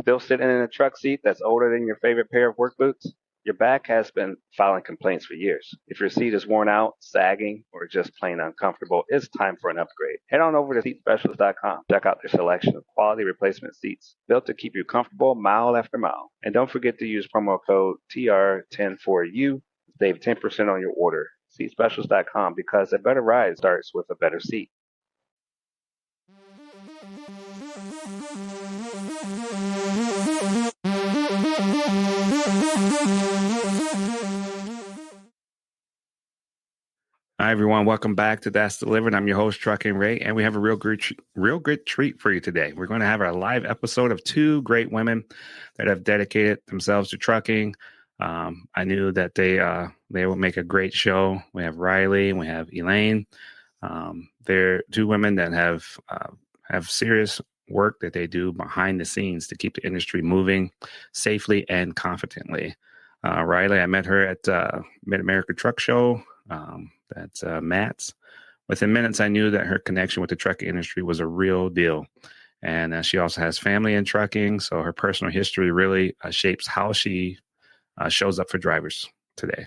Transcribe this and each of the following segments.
Still sitting in a truck seat that's older than your favorite pair of work boots? Your back has been filing complaints for years. If your seat is worn out, sagging, or just plain uncomfortable, it's time for an upgrade. Head on over to seatspecialist.com. Check out their selection of quality replacement seats built to keep you comfortable mile after mile. And don't forget to use promo code TR10 4U to save 10% on your order. Seatspecialist.com, because a better ride starts with a better seat. Hi, everyone. Welcome back to That's Delivered. I'm your host, Trucking Ray, and we have a real good treat for you today. We're going to have a live episode of two great women that have dedicated themselves to trucking. I knew that they will make a great show. We have Rylie and we have Elaine. They're two women that have serious work that they do behind the scenes to keep the industry moving safely and confidently. Rylie, I met her at Mid-America Truck Show. That's Matt's. Within minutes, I knew that her connection with the trucking industry was a real deal. And she also has family in trucking, so her personal history really shapes how she shows up for drivers today.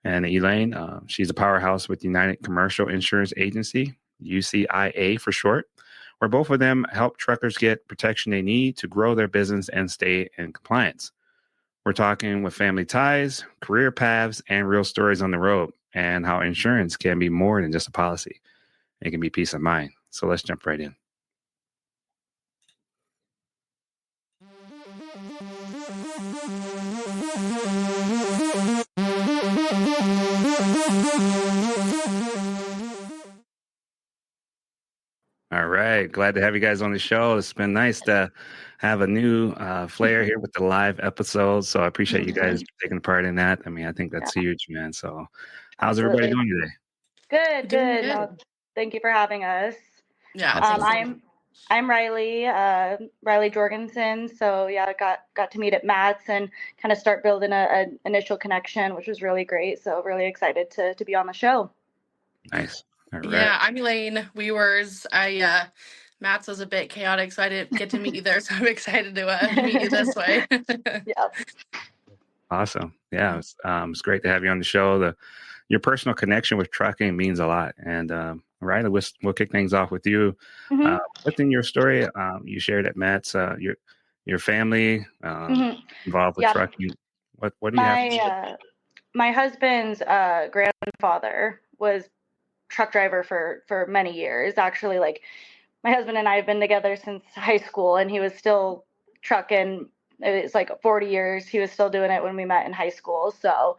And Elaine, she's a powerhouse with United Commercial Insurance Agency, UCIA for short, where both of them help truckers get protection they need to grow their business and stay in compliance. We're talking with family ties, career paths, and real stories on the road, and how insurance can be more than just a policy. It can be peace of mind. So let's jump right in. All right. Glad to have you guys on the show. It's been nice to have a new flair here with the live episodes. So I appreciate you guys taking part in that. I mean, I think that's huge, man. So how's everybody doing today? Good. No, thank you for having us. Yeah. I'm Rylie Jorgensen. So yeah, got to meet at Matt's and kind of start building an initial connection, which was really great. So really excited to be on the show. Nice. All right. Yeah, I'm Elaine Wewers. Matt's was a bit chaotic, so I didn't get to meet you there. So I'm excited to meet you this way. Yeah. Awesome. Yeah, it's great to have you on the show. Your personal connection with trucking means a lot. And Rylie, we'll kick things off with you. Mm-hmm. Within your story, you shared at Matt's your family involved with trucking. What do you have? My husband's grandfather was truck driver for many years. Actually, like my husband and I have been together since high school, and he was still trucking. It's like 40 years. He was still doing it when we met in high school. So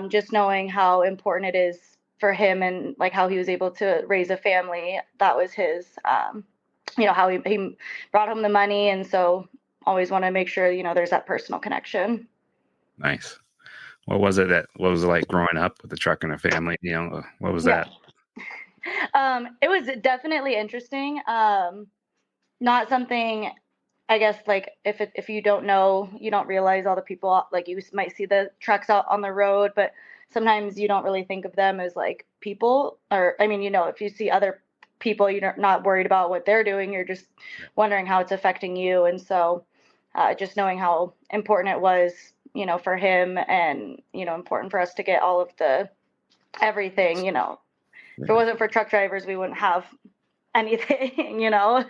just knowing how important it is for him and like how he was able to raise a family, that was his, how he brought home the money. And so always want to make sure, there's that personal connection. Nice. What was it like growing up with the truck and a family? What was that? It was definitely interesting. Not something, I guess, like if you don't know, you don't realize all the people, like you might see the trucks out on the road, but sometimes you don't really think of them as like people. Or, I mean, if you see other people, you're not worried about what they're doing. You're just wondering how it's affecting you. And so just knowing how important it was, for him and, important for us to get all of the everything, If it wasn't for truck drivers, we wouldn't have anything, No.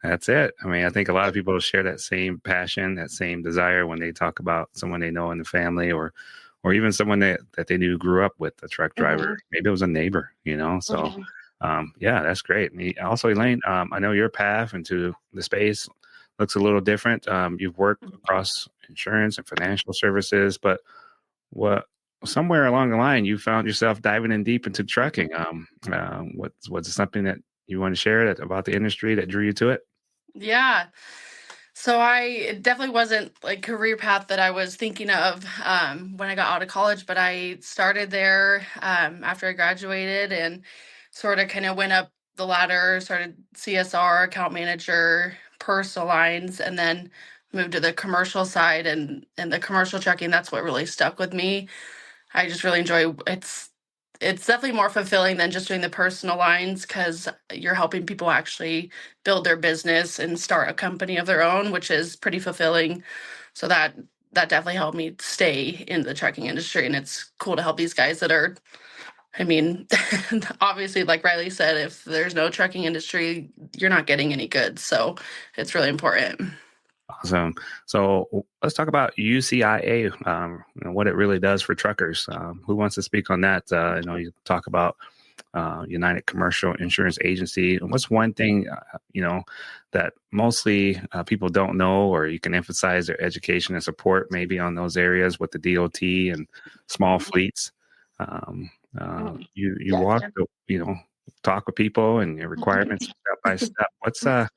That's it. I mean, I think a lot of people share that same passion, that same desire when they talk about someone they know in the family or even someone that they knew grew up with a truck driver. Mm-hmm. Maybe it was a neighbor, So, yeah, that's great. And also, Elaine, I know your path into the space looks a little different. You've worked across insurance and financial services, but somewhere along the line, you found yourself diving in deep into trucking. Was it something that you want to share about the industry that drew you to it? Yeah. So it definitely wasn't like career path that I was thinking of when I got out of college, but I started there after I graduated and sort of kind of went up the ladder, started CSR, account manager, personal lines, and then moved to the commercial side and the commercial trucking. That's what really stuck with me. I just really enjoy it's it's definitely more fulfilling than just doing the personal lines, because you're helping people actually build their business and start a company of their own, which is pretty fulfilling. So that definitely helped me stay in the trucking industry. And it's cool to help these guys that are, I mean, obviously, like Rylie said, if there's no trucking industry, you're not getting any goods. So it's really important. Awesome. So let's talk about UCIA, what it really does for truckers. Who wants to speak on that? You talk about United Commercial Insurance Agency. And what's one thing, that mostly people don't know, or you can emphasize their education and support maybe on those areas with the DOT and small fleets. You walk, talk with people and your requirements step by step.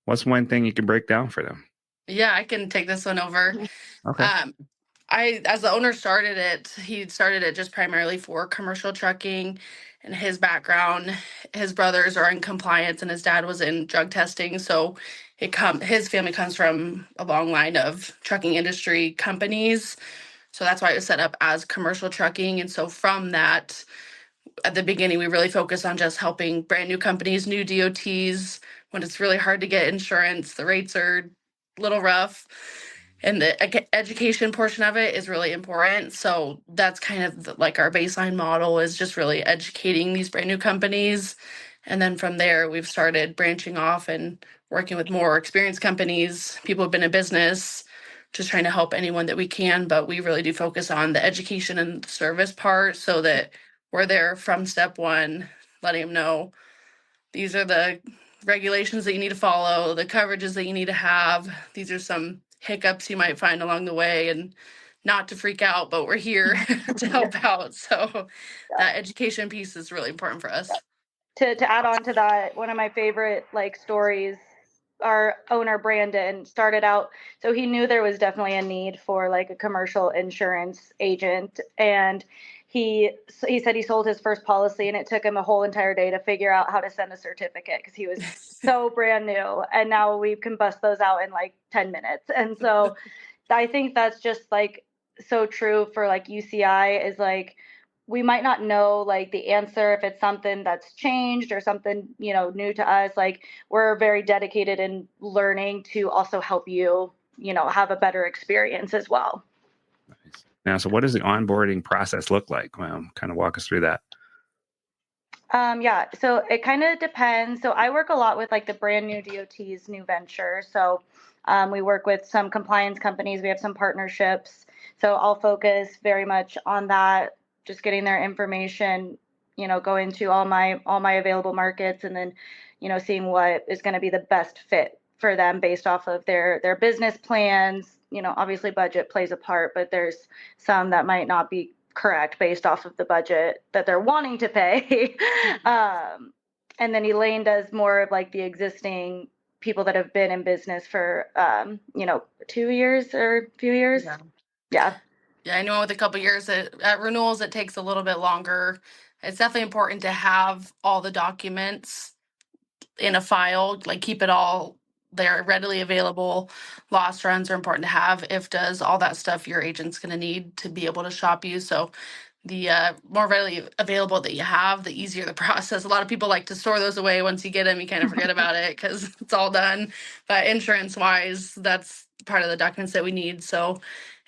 What's one thing you can break down for them? Yeah, I can take this one over. Okay. As the owner he started it just primarily for commercial trucking, and his background, his brothers are in compliance and his dad was in drug testing. So his family comes from a long line of trucking industry companies. So that's why it was set up as commercial trucking. And so from that, at the beginning, we really focus on just helping brand new companies, new DOTs, when it's really hard to get insurance, the rates are a little rough, and the education portion of it is really important. So that's kind of like our baseline model, is just really educating these brand new companies. And then from there, we've started branching off and working with more experienced companies, people who've been in business, just trying to help anyone that we can. But we really do focus on the education and the service part, so that we're there from step one, letting them know these are the regulations that you need to follow, the coverages that you need to have. These are some hiccups you might find along the way, and not to freak out, but we're here to help out. So that education piece is really important for us. To add on to that, one of my favorite stories, our owner Brandon started out, so he knew there was definitely a need for a commercial insurance agent, and he said he sold his first policy and it took him a whole entire day to figure out how to send a certificate, because he was so brand new, and now we can bust those out in 10 minutes. And so I think that's just so true for UCI, is we might not know the answer if it's something that's changed or something new to us. We're very dedicated in learning to also help you have a better experience as well. Nice. Now, so what does the onboarding process look like? Kind of walk us through that. Yeah, so it kind of depends. So I work a lot with the brand new DOTs, new venture. So we work with some compliance companies. We have some partnerships. So I'll focus very much on that, just getting their information, going to all my available markets, and then, seeing what is going to be the best fit for them based off of their business plans. Obviously budget plays a part, but there's some that might not be correct based off of the budget that they're wanting to pay. And then Elaine does more of the existing people that have been in business for 2 years or a few years. Yeah. Yeah, anyone with a couple years at renewals, it takes a little bit longer. It's definitely important to have all the documents in a file, keep it all there readily available. Lost runs are important to have. If does all that stuff your agent's going to need to be able to shop you. So the more readily available that you have, the easier the process. A lot of people like to store those away. Once you get them, you kind of forget about it because it's all done. But insurance wise, that's part of the documents that we need. So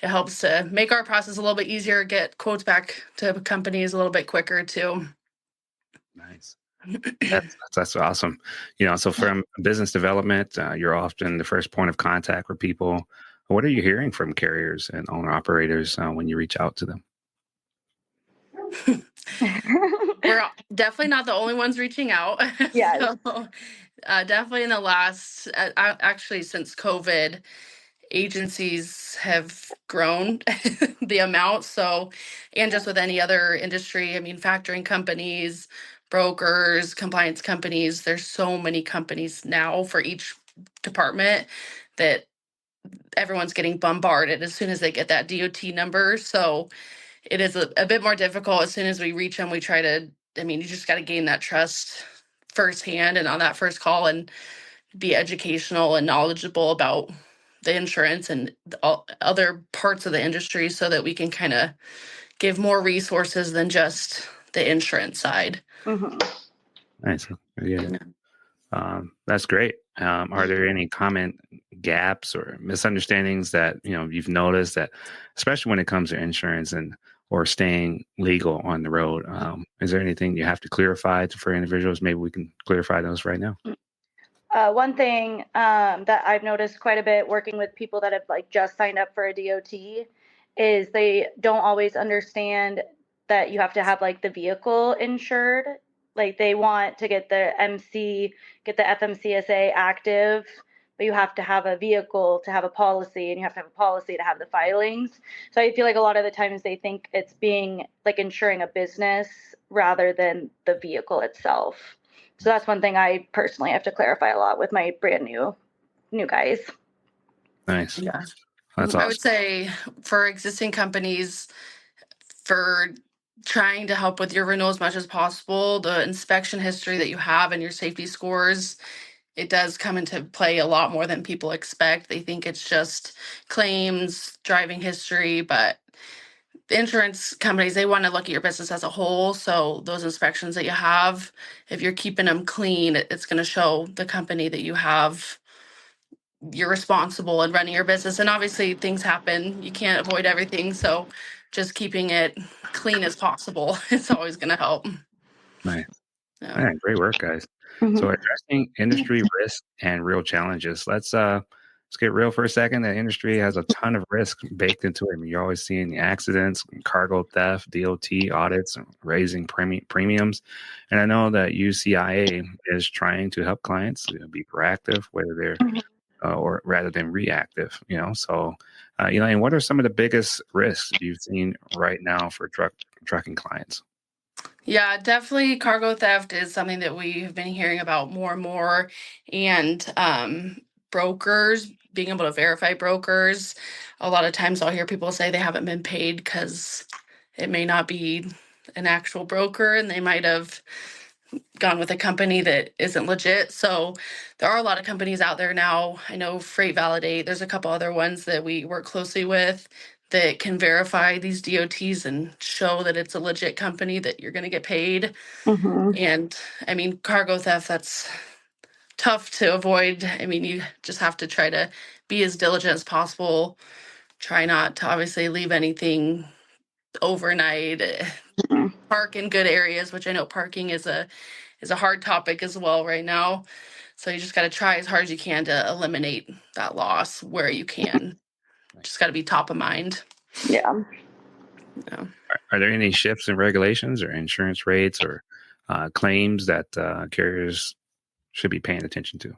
it helps to make our process a little bit easier, get quotes back to companies a little bit quicker too. Nice. That's awesome. So from business development, you're often the first point of contact for people. What are you hearing from carriers and owner operators when you reach out to them? We're definitely not the only ones reaching out. Yes. So, definitely in the last, actually since COVID, agencies have grown the amount. So, and just with any other industry, I mean, factoring companies, brokers, compliance companies, there's so many companies now for each department that everyone's getting bombarded as soon as they get that DOT number. So it is a bit more difficult. As soon as we reach them, we try to, you just got to gain that trust firsthand and on that first call, and be educational and knowledgeable about the insurance and all other parts of the industry, so that we can kind of give more resources than just the insurance side. Mm-hmm. Nice. Yeah. Yeah. That's great. Are there any common gaps or misunderstandings that you've noticed that, especially when it comes to insurance and or staying legal on the road? Is there anything you have to clarify for individuals? Maybe we can clarify those right now. One thing that I've noticed quite a bit working with people that have like just signed up for a DOT is they don't always understand that you have to have like the vehicle insured. Like they want to get the FMCSA active, but you have to have a vehicle to have a policy, and you have to have a policy to have the filings. So I feel like a lot of the times they think it's being like insuring a business rather than the vehicle itself. So that's one thing I personally have to clarify a lot with my brand new guys. Nice. Yeah. That's I awesome. would say for existing companies, for trying to help with your renewal as much as possible, the inspection history that you have and your safety scores, it does come into play a lot more than people expect. They think it's just claims, driving history, but the insurance companies, they want to look at your business as a whole. So those inspections that you have, if you're keeping them clean, it's going to show the company that you're responsible in running your business. And obviously things happen. You can't avoid everything. So just keeping it clean as possible is always going to help. Nice. Yeah. All right, great work, guys. So addressing industry risks and real challenges. Let's get real for a second. The industry has a ton of risk baked into it. I mean, you're always seeing the accidents, cargo theft, DOT audits, and raising premiums. And I know that UCIA is trying to help clients be proactive, whether they're or rather than reactive. So Elaine, what are some of the biggest risks you've seen right now for trucking clients? Yeah, definitely cargo theft is something that we have been hearing about more and more. And brokers, being able to verify brokers. A lot of times I'll hear people say they haven't been paid because it may not be an actual broker and they might have gone with a company that isn't legit. So there are a lot of companies out there now. I know Freight Validate, there's a couple other ones that we work closely with that can verify these DOTs and show that it's a legit company that you're going to get paid. Mm-hmm. And I mean, cargo theft, that's tough to avoid. I mean, you just have to try to be as diligent as possible. Try not to obviously leave anything overnight. Park in good areas, which I know parking is a hard topic as well right now. So you just got to try as hard as you can to eliminate that loss where you can. Just got to be top of mind. Yeah. Yeah. Are there any shifts in regulations or insurance rates or claims that carriers should be paying attention to?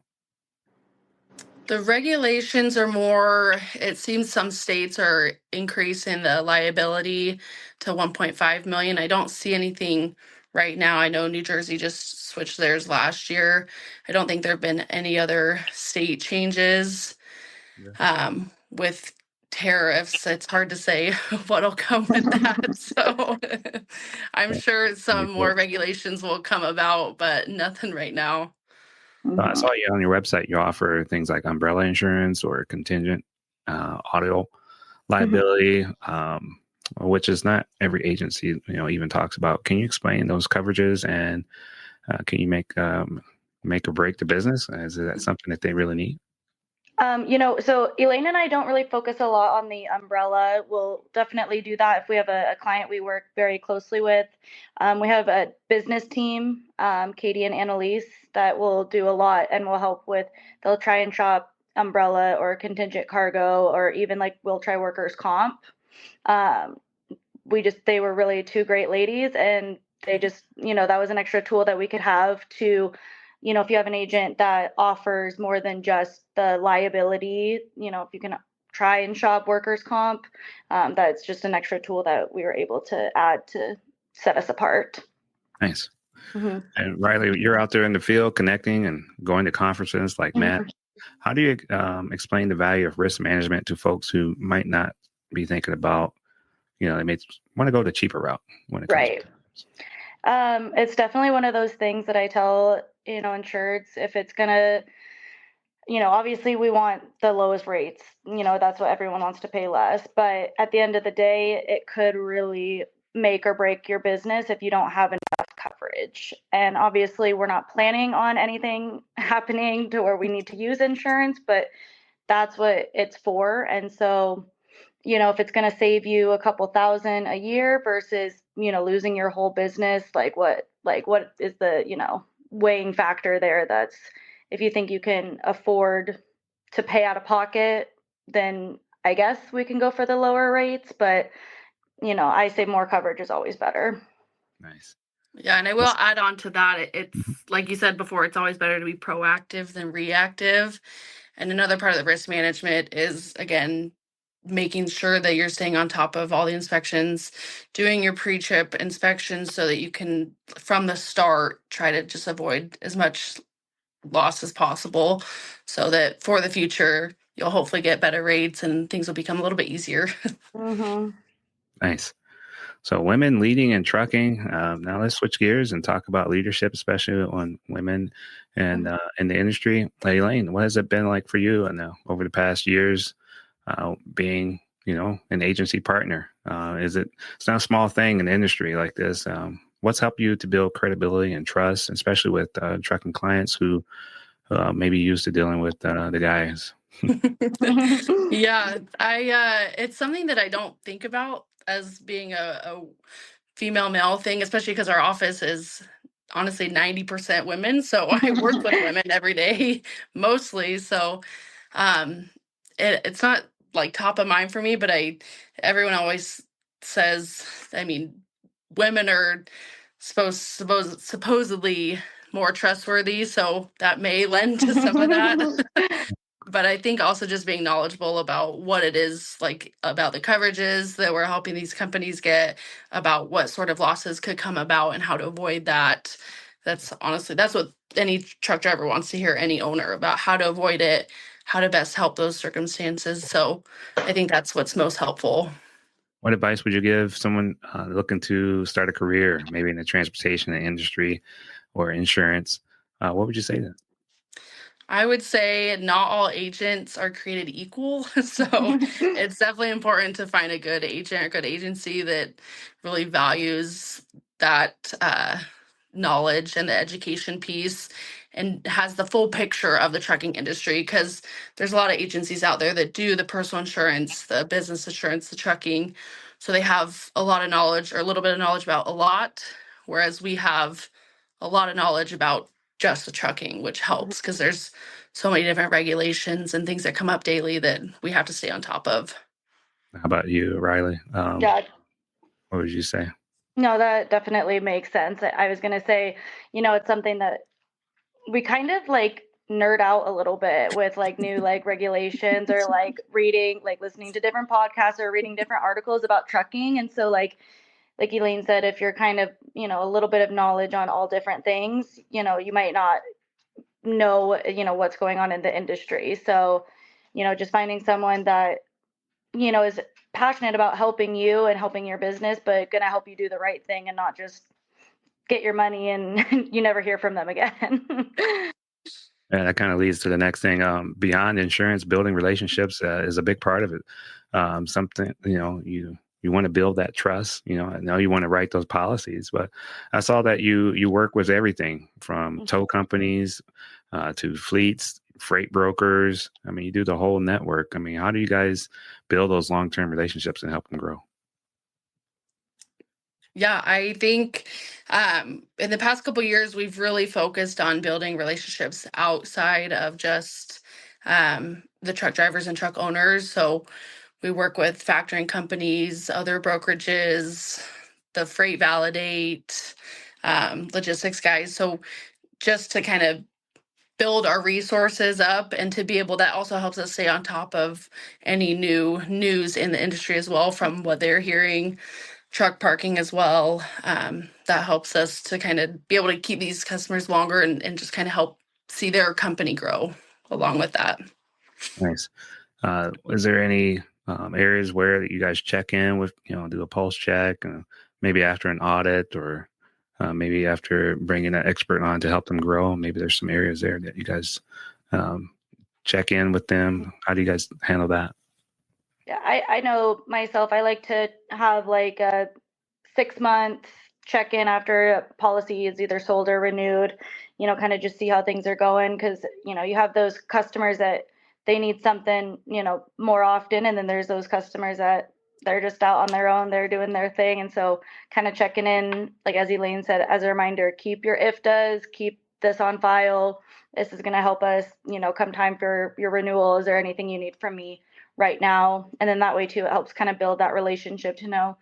The regulations are more, it seems some states are increasing the liability to 1.5 million. I don't see anything right now. I know New Jersey just switched theirs last year. I don't think there have been any other state changes. With tariffs, it's hard to say what'll come with that. So I'm sure some more regulations will come about, but nothing right now. I saw you on your website. You offer things like umbrella insurance or contingent auto liability, which is not every agency even talks about. Can you explain those coverages and can you make or break the business? Is that something that they really need? So Elaine and I don't really focus a lot on the umbrella. We'll definitely do that if we have a client we work very closely with. We have a business team, Katie and Annalise, that will do a lot and will help with, they'll try and shop umbrella or contingent cargo, or even like we'll try workers' comp. They were really two great ladies, and they just, that was an extra tool that we could have to, if you have an agent that offers more than just the liability, if you can try and shop workers' comp, that's just an extra tool that we were able to add to set us apart. Nice. Mm-hmm. And Rylie, you're out there in the field connecting and going to conferences like Matt. How do you explain the value of risk management to folks who might not be thinking about, they may want to go the cheaper route when it comes right. to It's definitely one of those things that I tell, insureds, if it's going to, obviously we want the lowest rates, that's what everyone wants to pay less. But at the end of the day, it could really make or break your business if you don't have enough coverage. And obviously, we're not planning on anything happening to where we need to use insurance, but that's what it's for. And so, if it's going to save you a couple thousand a year versus, losing your whole business, what is the, weighing factor there? That's, if you think you can afford to pay out of pocket, then I guess we can go for the lower rates. But, I say more coverage is always better. Nice. Yeah, and I will add on to that. It's like you said before, it's always better to be proactive than reactive. And another part of the risk management is, again, making sure that you're staying on top of all the inspections, doing your pre-trip inspections so that you can, from the start, try to just avoid as much loss as possible so that for the future, you'll hopefully get better rates and things will become a little bit easier. Mm-hmm. Nice. So women leading in trucking. Now let's switch gears and talk about leadership, especially on women and in the industry. Elaine, what has it been like for you over the past years being, an agency partner? It's not a small thing in the industry like this. What's helped you to build credibility and trust, especially with trucking clients who maybe used to dealing with the guys? Yeah, it's something that I don't think about as being a female male thing, especially because our office is honestly 90% women. So I work with women every day, mostly. So um, it's not like top of mind for me, but everyone always says, I mean, women are supposedly more trustworthy. So that may lend to some of that. But I think also just being knowledgeable about what it is, like about the coverages that we're helping these companies get, about what sort of losses could come about and how to avoid that. That's what any truck driver wants to hear, any owner, about how to avoid it, how to best help those circumstances. So I think that's what's most helpful. What advice would you give someone looking to start a career, maybe in the transportation industry or insurance? What would you say to them? I would say not all agents are created equal. So it's definitely important to find a good agent or good agency that really values that knowledge and the education piece and has the full picture of the trucking industry, because there's a lot of agencies out there that do the personal insurance, the business insurance, the trucking. So they have a lot of knowledge or a little bit of knowledge about a lot, whereas we have a lot of knowledge about just the trucking, which helps because there's so many different regulations and things that come up daily that we have to stay on top of. How about you, Rylie? Yeah. What would you say? No, that definitely makes sense. I was going to say, it's something that we kind of nerd out a little bit with new regulations or reading, listening to different podcasts or reading different articles about trucking. And so like Elaine said, if you're kind of, a little bit of knowledge on all different things, you might not know, what's going on in the industry. So, just finding someone that, is passionate about helping you and helping your business, but going to help you do the right thing and not just get your money and you never hear from them again. And that kind of leads to the next thing. Beyond insurance, building relationships is a big part of it. Something, you want to build that trust. I know you want to write those policies, but I saw that you work with everything from tow companies to fleets, freight brokers. I mean, you do the whole network. I mean, how do you guys build those long-term relationships and help them grow? Yeah, I think in the past couple of years, we've really focused on building relationships outside of just the truck drivers and truck owners. So we work with factoring companies, other brokerages, the freight validate, logistics guys. So just to kind of build our resources up and to be able, that also helps us stay on top of any new news in the industry as well from what they're hearing. Truck parking as well. That helps us to kind of be able to keep these customers longer and just kind of help see their company grow along with that. Nice. Is there any areas where you guys check in with, do a pulse check, maybe after an audit or maybe after bringing an expert on to help them grow? Maybe there's some areas there that you guys check in with them. How do you guys handle that? Yeah, I know myself, I like to have 6 months check in after a policy is either sold or renewed, kind of just see how things are going. Cause you have those customers that they need something, more often. And then there's those customers that they're just out on their own, they're doing their thing. And so kind of checking in, like as Elaine said, as a reminder, keep your IFTAs, keep this on file. This is going to help us, come time for your renewals or anything you need from me right now. And then that way too, it helps kind of build that relationship to know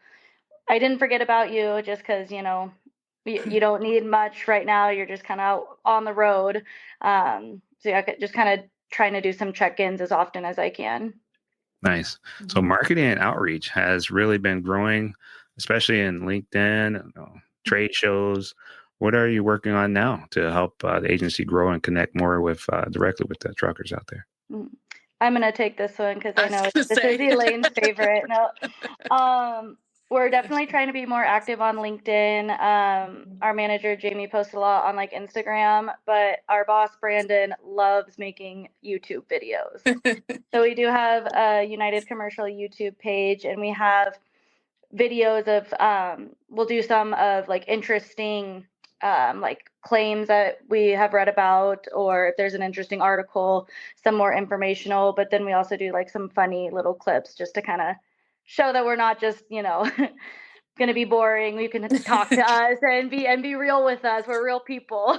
I didn't forget about you just because, you don't need much right now. You're just kind of out on the road. So yeah, just kind of trying to do some check-ins as often as I can. Nice. So marketing and outreach has really been growing, especially in LinkedIn, trade shows. What are you working on now to help the agency grow and connect more with directly with the truckers out there? I'm going to take this one because I know this is Elaine's favorite. No, we're definitely trying to be more active on LinkedIn. Our manager, Jamie, posts a lot on like Instagram, but our boss, Brandon, loves making YouTube videos. So we do have a United Commercial YouTube page, and we have videos of, we'll do some of like interesting like claims that we have read about, or if there's an interesting article, some more informational, but then we also do like some funny little clips just to kind of show that we're not just, going to be boring. You can talk to us and be real with us. We're real people.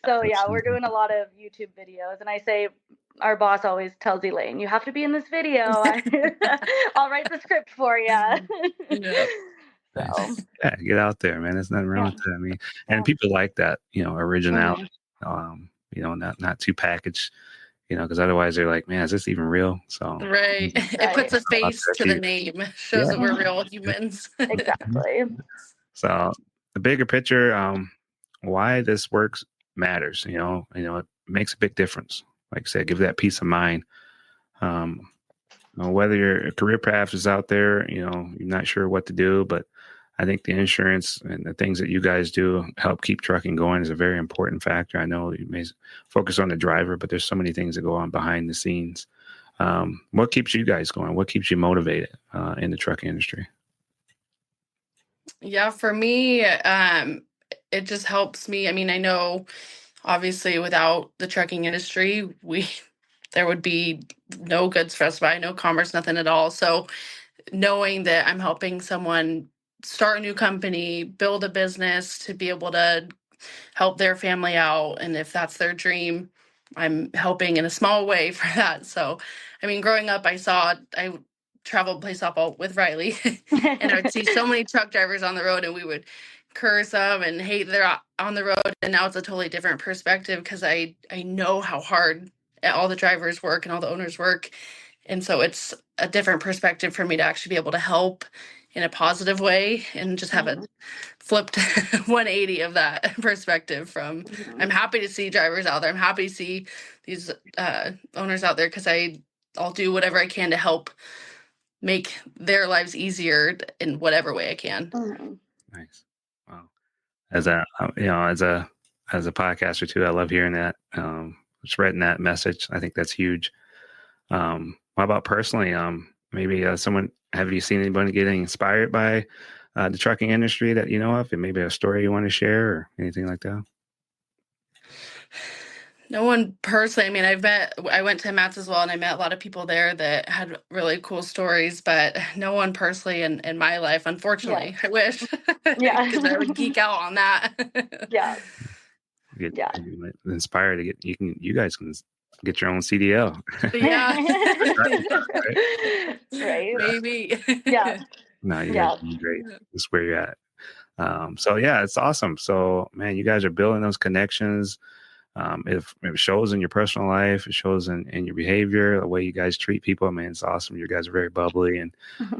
So yeah, we're doing a lot of YouTube videos, and I say our boss always tells Elaine, you have to be in this video. I'll write the script for you. Yeah. So Yeah, get out there, man. There's nothing wrong with that. I mean, and people like that, originality, not too packaged, because otherwise they're like, man, is this even real? So Right. It puts a face to the name, shows that we're real humans. Exactly. So the bigger picture, why this works matters, it makes a big difference. Like I said, give that peace of mind. Whether your career path is out there, you're not sure what to do, but I think the insurance and the things that you guys do help keep trucking going is a very important factor. I know you may focus on the driver, but there's so many things that go on behind the scenes. What keeps you guys going? What keeps you motivated in the trucking industry? Yeah, for me, it just helps me. I mean, I know obviously without the trucking industry, there would be no goods for us to buy, no commerce, nothing at all. So knowing that I'm helping someone start a new company, build a business to be able to help their family out, and if that's their dream, I'm helping in a small way for that. So, I mean, growing up, I traveled play softball with Rylie, and I would see so many truck drivers on the road, and we would curse them and hate they're on the road. And now it's a totally different perspective because I know how hard all the drivers work and all the owners work. And so it's a different perspective for me to actually be able to help in a positive way and just have a flipped 180 of that perspective from I'm happy to see drivers out there. I'm happy to see these owners out there because I'll do whatever I can to help make their lives easier in whatever way I can. Nice. Wow. As a podcaster too, I love hearing that, spreading that message. I think that's huge. What about personally? Maybe have you seen anybody getting inspired by the trucking industry that you know of, and maybe a story you want to share or anything like that? No one personally. I mean, I went to Matt's as well, and I met a lot of people there that had really cool stories, but no one personally in my life, unfortunately. I wish, because I would geek out on that. Get inspired to you guys can get your own CDL. Yeah. Right. Maybe. Yeah. No, you guys are great. That's where you're at. So yeah, it's awesome. So man, you guys are building those connections. If it shows in your personal life, it shows in your behavior, the way you guys treat people. I mean, it's awesome. You guys are very bubbly, and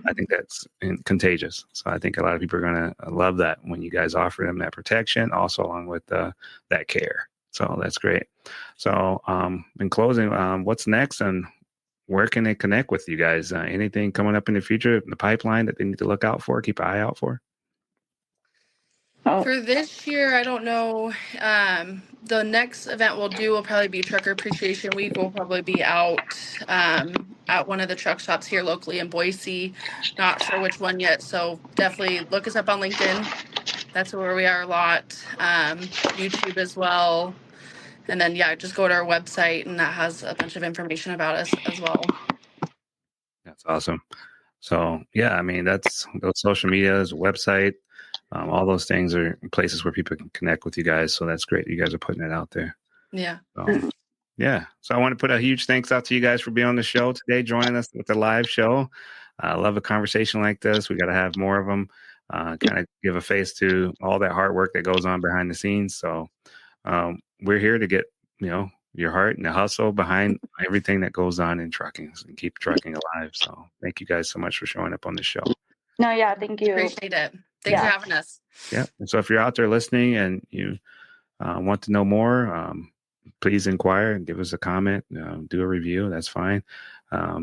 I think that's contagious. So I think a lot of people are going to love that when you guys offer them that protection, also along with that care. So that's great. So in closing, what's next, and where can they connect with you guys? Anything coming up in the future in the pipeline that they need to look out for, keep an eye out for? For this year, I don't know. The next event we'll do will probably be Trucker Appreciation Week. We'll probably be out at one of the truck stops here locally in Boise. Not sure which one yet, so definitely look us up on LinkedIn. That's where we are a lot. YouTube as well. And then, yeah, just go to our website, and that has a bunch of information about us as well. That's awesome. So, yeah, I mean, that's those social medias, website, all those things are places where people can connect with you guys. So that's great. You guys are putting it out there. Yeah. So, yeah. So I want to put a huge thanks out to you guys for being on the show today, joining us with the live show. I love a conversation like this. We got to have more of them, kind of give a face to all that hard work that goes on behind the scenes. So we're here to get, your heart and the hustle behind everything that goes on in trucking and keep trucking alive. So thank you guys so much for showing up on the show. No, yeah, thank you. Appreciate it. Thanks for having us. Yeah. And so if you're out there listening and you want to know more, please inquire and give us a comment, do a review. That's fine.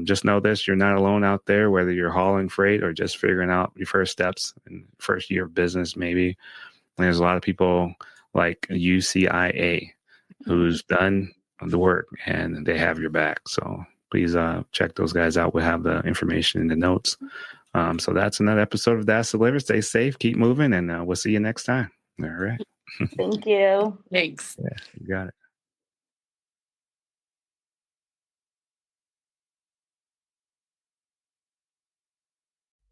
Just know this, you're not alone out there, whether you're hauling freight or just figuring out your first steps in first year of business, maybe. And there's a lot of people like UCIA who's done the work and they have your back. So please check those guys out. We'll have the information in the notes. So that's another episode of That's Delivered. Stay safe, keep moving, and we'll see you next time. All right. Thank you. Thanks. Yeah, you got it.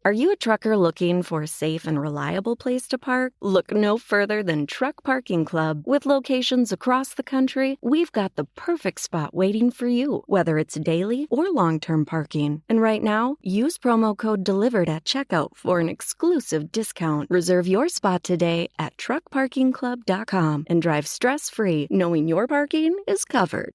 Are you a trucker looking for a safe and reliable place to park? Look no further than Truck Parking Club. With locations across the country, we've got the perfect spot waiting for you, whether it's daily or long-term parking. And right now, use promo code DELIVERED at checkout for an exclusive discount. Reserve your spot today at truckparkingclub.com and drive stress-free, knowing your parking is covered.